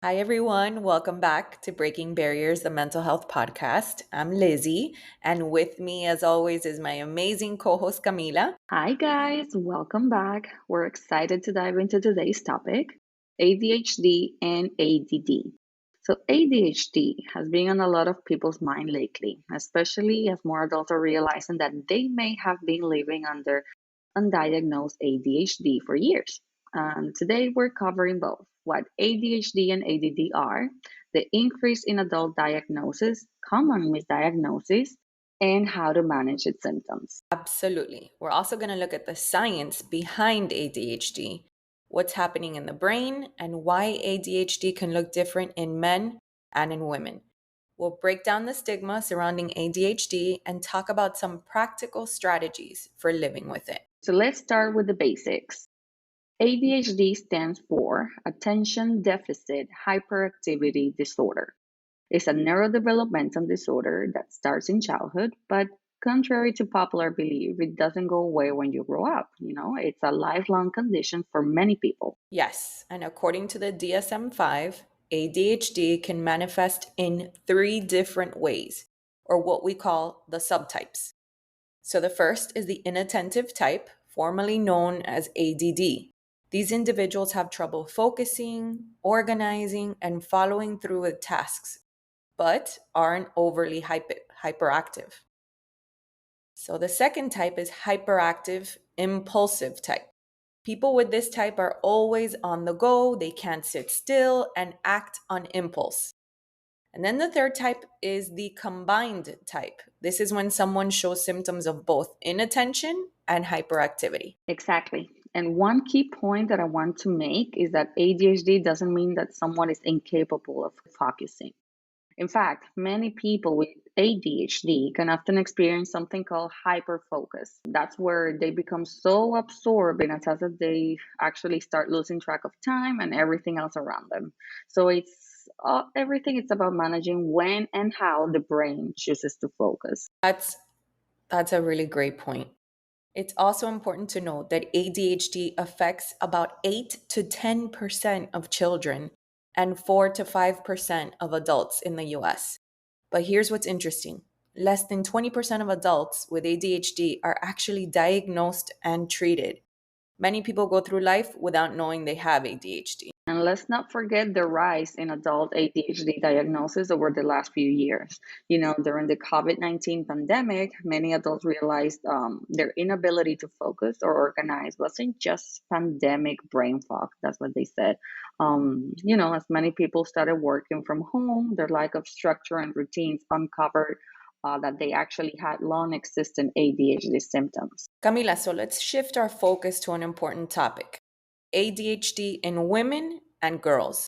Hi, everyone. Welcome back to Breaking Barriers, the mental health podcast. I'm Lizzie, and with me, as always, is my amazing co host, Camila. Hi, guys, welcome back. We're excited to dive into today's topic ADHD and ADD. So, ADHD has been on a lot of people's mind lately, especially as more adults are realizing that they may have been living under undiagnosed ADHD for years. Today, we're covering both what ADHD and ADD are, the increase in adult diagnosis, common misdiagnosis, and how to manage its symptoms. Absolutely. We're also going to look at the science behind ADHD, what's happening in the brain, and why ADHD can look different in men and in women. We'll break down the stigma surrounding ADHD and talk about some practical strategies for living with it. So let's start with the basics. ADHD stands for Attention Deficit Hyperactivity Disorder. It's a neurodevelopmental disorder that starts in childhood, but contrary to popular belief, it doesn't go away when you grow up. It's a lifelong condition for many people. Yes, and according to the DSM 5, ADHD can manifest in three different ways, or what we call the subtypes. So the first is the inattentive type, formerly known as ADD. These individuals have trouble focusing, organizing, and following through with tasks, but aren't overly hyperactive. So the second type is hyperactive, impulsive type. People with this type are always on the go, they can't sit still, and act on impulse. And then the third type is the combined type. This is when someone shows symptoms of both inattention and hyperactivity. Exactly. And one key point that I want to make is that ADHD doesn't mean that someone is incapable of focusing. In fact, many people with ADHD can often experience something called hyperfocus. That's where they become so absorbed in a task that they actually start losing track of time and everything else around them. So it's everything. It's about managing when and how the brain chooses to focus. That's a really great point. It's also important to note that ADHD affects about 8 to 10% of children and 4 to 5% of adults in the US. But here's what's interesting: less than 20% of adults with ADHD are actually diagnosed and treated. Many people go through life without knowing they have ADHD. And let's not forget the rise in adult ADHD diagnosis over the last few years. During the COVID-19 pandemic, many adults realized their inability to focus or organize wasn't just pandemic brain fog. That's what they said. As many people started working from home, their lack of structure and routines uncovered that they actually had long existing ADHD symptoms. Camila, so let's shift our focus to an important topic: ADHD in women and girls.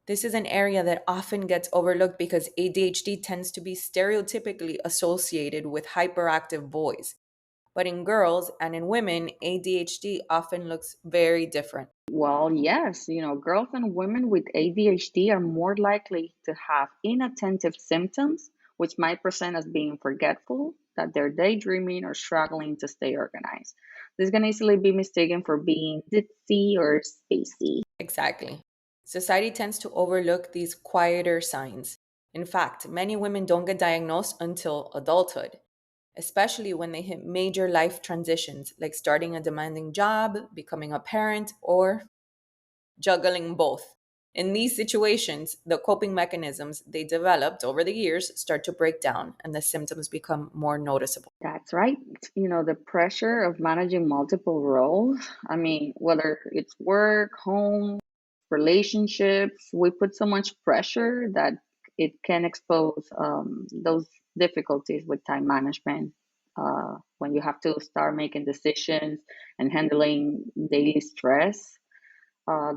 This is an area that often gets overlooked because ADHD tends to be stereotypically associated with hyperactive boys. But in girls and in women, ADHD often looks very different. Well, yes, girls and women with ADHD are more likely to have inattentive symptoms, which might present as being forgetful, that they're daydreaming or struggling to stay organized. This can easily be mistaken for being ditzy or spacey. Exactly. Society tends to overlook these quieter signs. In fact, many women don't get diagnosed until adulthood, especially when they hit major life transitions like starting a demanding job, becoming a parent, or juggling both. In these situations, the coping mechanisms they developed over the years start to break down and the symptoms become more noticeable. That's right. The pressure of managing multiple roles. I mean, whether it's work, home, relationships, we put so much pressure that it can expose those difficulties with time management. When you have to start making decisions and handling daily stress,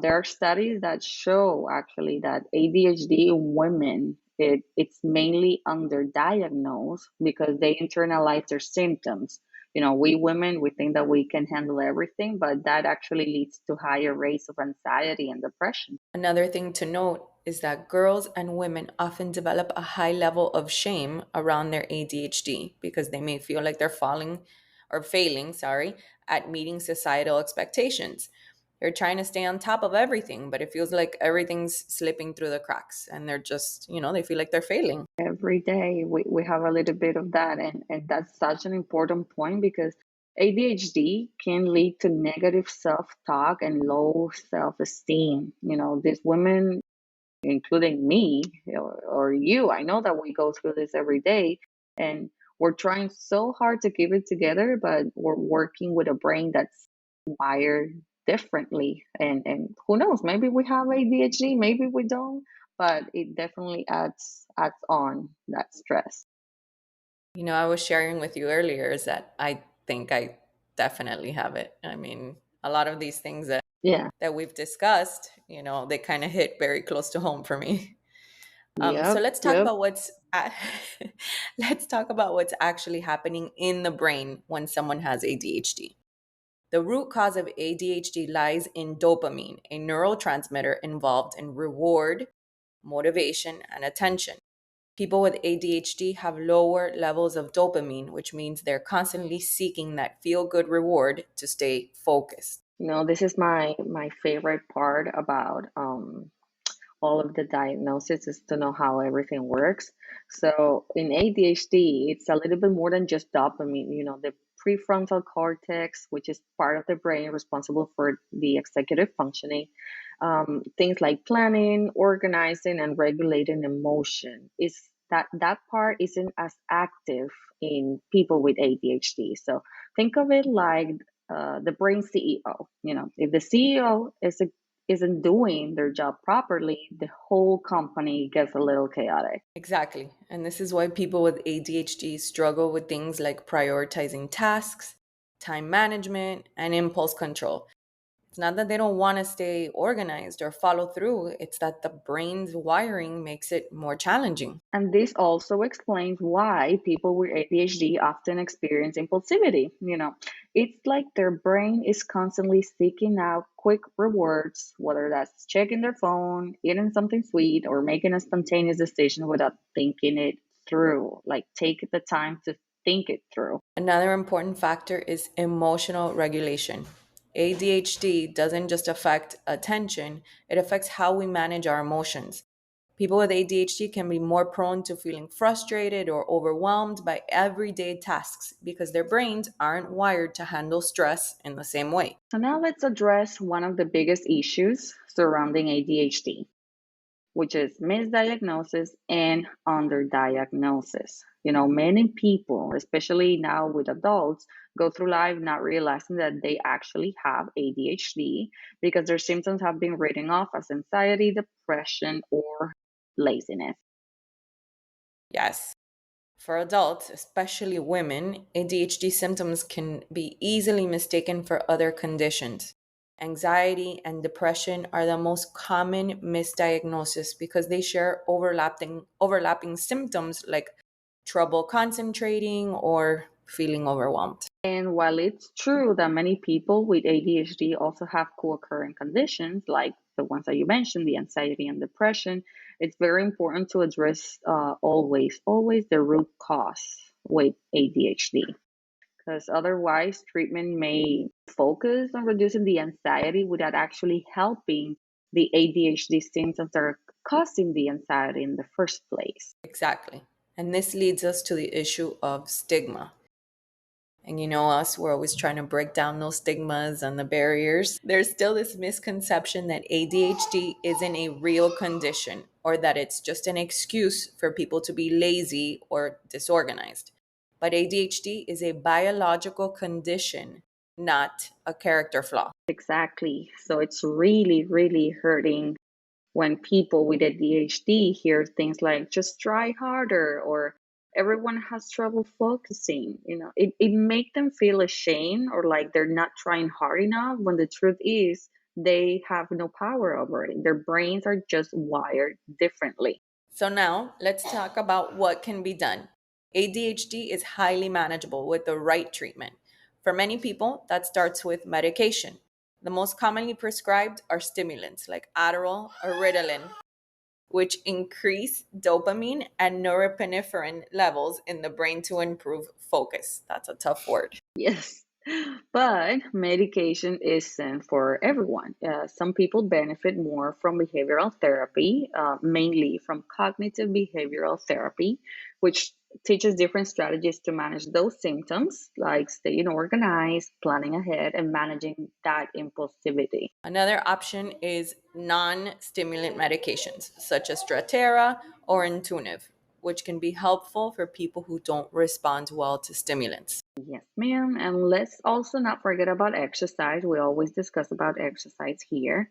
there are studies that show actually that ADHD in women it's mainly underdiagnosed because they internalize their symptoms. We women we think that we can handle everything, but that actually leads to higher rates of anxiety and depression. Another thing to note is that girls and women often develop a high level of shame around their ADHD because they may feel like they're failing, at meeting societal expectations. They're trying to stay on top of everything, but it feels like everything's slipping through the cracks and they're just, they feel like they're failing. Every day we have a little bit of that, and that's such an important point because ADHD can lead to negative self-talk and low self-esteem. These women, including me or you, I know that we go through this every day, and we're trying so hard to keep it together, but we're working with a brain that's wired differently. And who knows, maybe we have ADHD, maybe we don't, but it definitely adds on that stress. I was sharing with you earlier is that I think I definitely have it. I mean, a lot of these things Yeah. that we've discussed, they kind of hit very close to home for me. So Yep. let's talk Yep. about let's talk about what's actually happening in the brain when someone has ADHD. The root cause of ADHD lies in dopamine, a neurotransmitter involved in reward, motivation, and attention. People with ADHD have lower levels of dopamine, which means they're constantly seeking that feel good reward to stay focused. This is my favorite part about all of the diagnosis is to know how everything works. So in ADHD, it's a little bit more than just dopamine. The prefrontal cortex, which is part of the brain responsible for the executive functioning, things like planning, organizing, and regulating emotion, is that part isn't as active in people with ADHD. So think of it like the brain CEO. If the CEO isn't doing their job properly, the whole company gets a little chaotic. Exactly. And this is why people with ADHD struggle with things like prioritizing tasks, time management, and impulse control. It's not that they don't want to stay organized or follow through, it's that the brain's wiring makes it more challenging. And this also explains why people with ADHD often experience impulsivity. It's like their brain is constantly seeking out quick rewards, whether that's checking their phone, eating something sweet, or making a spontaneous decision without thinking it through. Like, take the time to think it through. Another important factor is emotional regulation. ADHD doesn't just affect attention, it affects how we manage our emotions. People with ADHD can be more prone to feeling frustrated or overwhelmed by everyday tasks because their brains aren't wired to handle stress in the same way. So, now let's address one of the biggest issues surrounding ADHD, which is misdiagnosis and underdiagnosis. Many people, especially now with adults, go through life not realizing that they actually have ADHD because their symptoms have been written off as anxiety, depression, or laziness. Yes. For adults, especially women, ADHD symptoms can be easily mistaken for other conditions. Anxiety and depression are the most common misdiagnosis because they share overlapping symptoms like trouble concentrating or feeling overwhelmed. And while it's true that many people with ADHD also have co occurring conditions like the ones that you mentioned, the anxiety and depression, it's very important to address always the root cause with ADHD. Because otherwise, treatment may focus on reducing the anxiety without actually helping the ADHD symptoms that are causing the anxiety in the first place. Exactly. And this leads us to the issue of stigma. And us, we're always trying to break down those stigmas and the barriers. There's still this misconception that ADHD isn't a real condition or that it's just an excuse for people to be lazy or disorganized. But ADHD is a biological condition, not a character flaw. Exactly. So it's really, really hurting when people with ADHD hear things like just try harder or everyone has trouble focusing. It makes them feel ashamed or like they're not trying hard enough when the truth is they have no power over it. Their brains are just wired differently. So now let's talk about what can be done. ADHD is highly manageable with the right treatment. For many people, that starts with medication. The most commonly prescribed are stimulants like Adderall or Ritalin, which increase dopamine and norepinephrine levels in the brain to improve focus. That's a tough word. Yes. But medication isn't for everyone. Some people benefit more from behavioral therapy, mainly from cognitive behavioral therapy, which teaches different strategies to manage those symptoms, like staying organized, planning ahead, and managing that impulsivity. Another option is non stimulant medications, such as Strattera or Intuitive, which can be helpful for people who don't respond well to stimulants. Yes, ma'am. And let's also not forget about exercise. We always discuss about exercise here.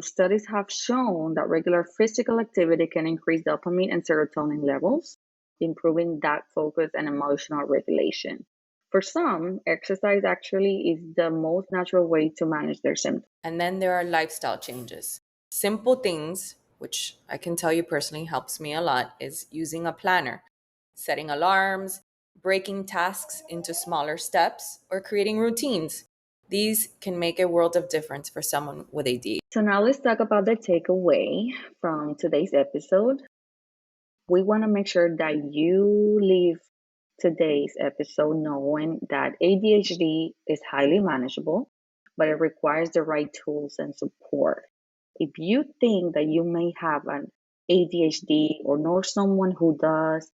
Studies have shown that regular physical activity can increase dopamine and serotonin levels, improving that focus and emotional regulation. For some, exercise actually is the most natural way to manage their symptoms. And then there are lifestyle changes. Simple things, which I can tell you personally helps me a lot, is using a planner, setting alarms, breaking tasks into smaller steps, or creating routines. These can make a world of difference for someone with ADHD. So now let's talk about the takeaway from today's episode. We want to make sure that you leave today's episode knowing that ADHD is highly manageable, but it requires the right tools and support. If you think that you may have an ADHD or know someone who does,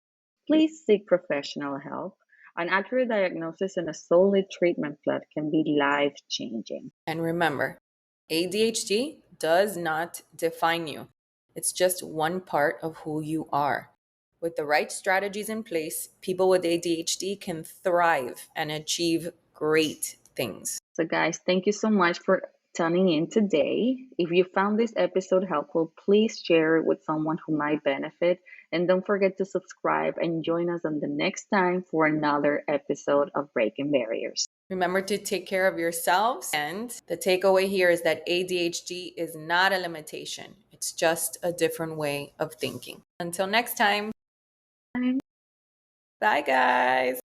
please seek professional help. An accurate diagnosis and a solid treatment plan can be life changing. And remember, ADHD does not define you. It's just one part of who you are. With the right strategies in place, people with ADHD can thrive and achieve great things. So, guys, thank you so much for tuning in today. If you found this episode helpful, please share it with someone who might benefit. And don't forget to subscribe and join us on the next time for another episode of Breaking Barriers. Remember to take care of yourselves. And the takeaway here is that ADHD is not a limitation, it's just a different way of thinking. Until next time, bye, guys.